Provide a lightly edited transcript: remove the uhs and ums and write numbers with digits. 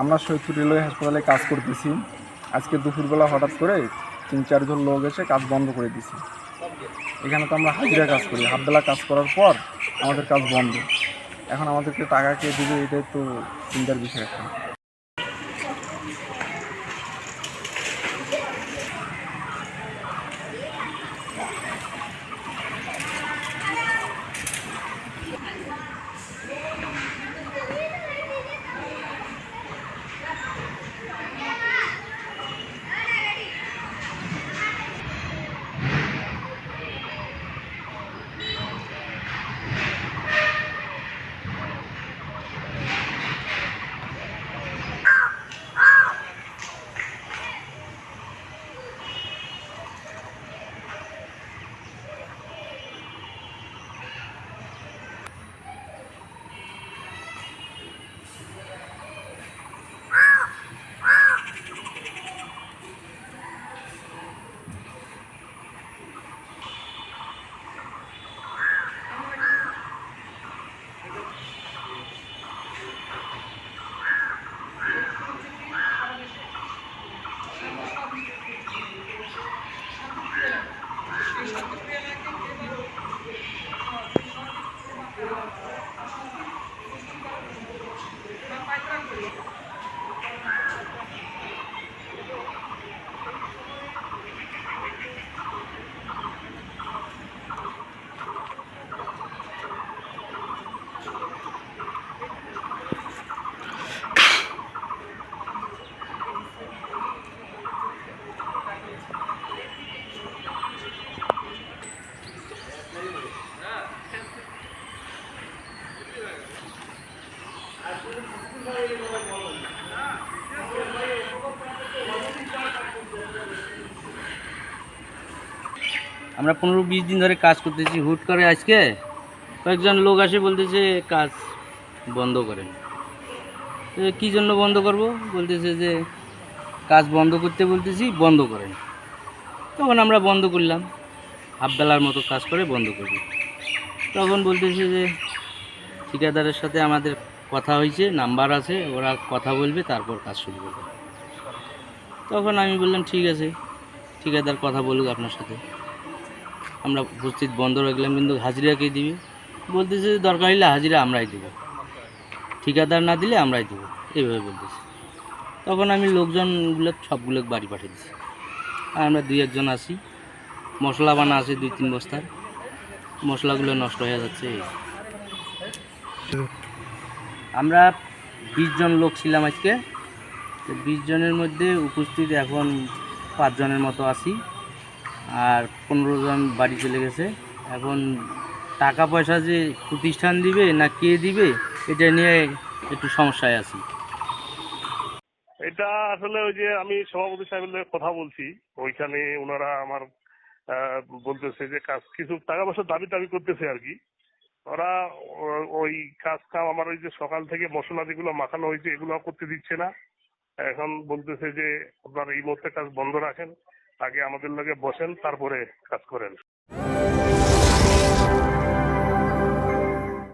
আমরা সৈয়দপুর রেলওয়ে হাসপাতালে কাজ করতেছি। আজকে দুপুরবেলা হঠাৎ করে ৩-৪ জন লোক এসে কাজ বন্ধ করে দিয়েছে। এখানে তো আমরা হাজিরা কাজ করি, হাফবেলা কাজ করার পর আমাদের কাজ বন্ধ। এখন আমাদেরকে টাকা কে দেবে, এটাই তো চিন্তার বিষয় একটা। আমরা 15-20 দিন ধরে কাজ করতেছি। হুট করে আজকে কয়েকজন লোক আসে বলতেছে কাজ বন্ধ করেন। কী জন্য বন্ধ করব? বলতেছে যে কাজ বন্ধ করতে বলতেছি, বন্ধ করেন। তখন আমরা বন্ধ করলাম, হাফবেলার মতো কাজ করে বন্ধ করব। তখন বলতেছে যে ঠিকাদারের সাথে আমাদের কথা হয়েছে, নাম্বার আছে, ওরা কথা বলবে, তারপর কাজ শুরু করবে। তখন আমি বললাম ঠিক আছে, ঠিকাদার কথা বলুক আপনার সাথে, আমরা উপস্থিত বন্ধ রাখলাম, কিন্তু হাজিরা কে দিবে? বলতেছে দরকার হলে হাজিরা আমরাই দেবো, ঠিকাদার না দিলে আমরাই দেবো, এইভাবে বলতেছে। তখন আমি লোকজনগুলো সবগুলো বাড়ি পাঠিয়ে দিচ্ছি। আর আমরা 2-1 জন আছি, মশলা বানা আছে 2-3 বস্তার, মশলাগুলো নষ্ট হয়ে যাচ্ছে। আমরা 20 জন লোক ছিলাম আজকে। 20 জনের মধ্যে উপস্থিত এখন 5 জনের মতো আছি, আর 15 জন বাড়ি চলে গেছে। এখন টাকা পয়সা যে প্রতিষ্ঠান দিবে না কে দিবে, এটা নিয়ে একটু সমস্যায় আছি। এটা আসলে ওই যে আমি সভাপতি সাহেবের কথা বলছি, ওইখানে ওনারা আমার বলতেছে যে কাজ কিছু টাকা পয়সা দাবি করতেছে আর কি। ওরা ওই কাজ কাম আমার ওই যে সকাল থেকে মশলা যেগুলো মাখানো হয়েছে এগুলো করতে দিচ্ছে না। এখন বলতেছে যে আপনারা এই মুহূর্তে কাজ বন্ধ রাখেন, আগে আমাদের লগে বসেন, তারপরে কাজ করেন।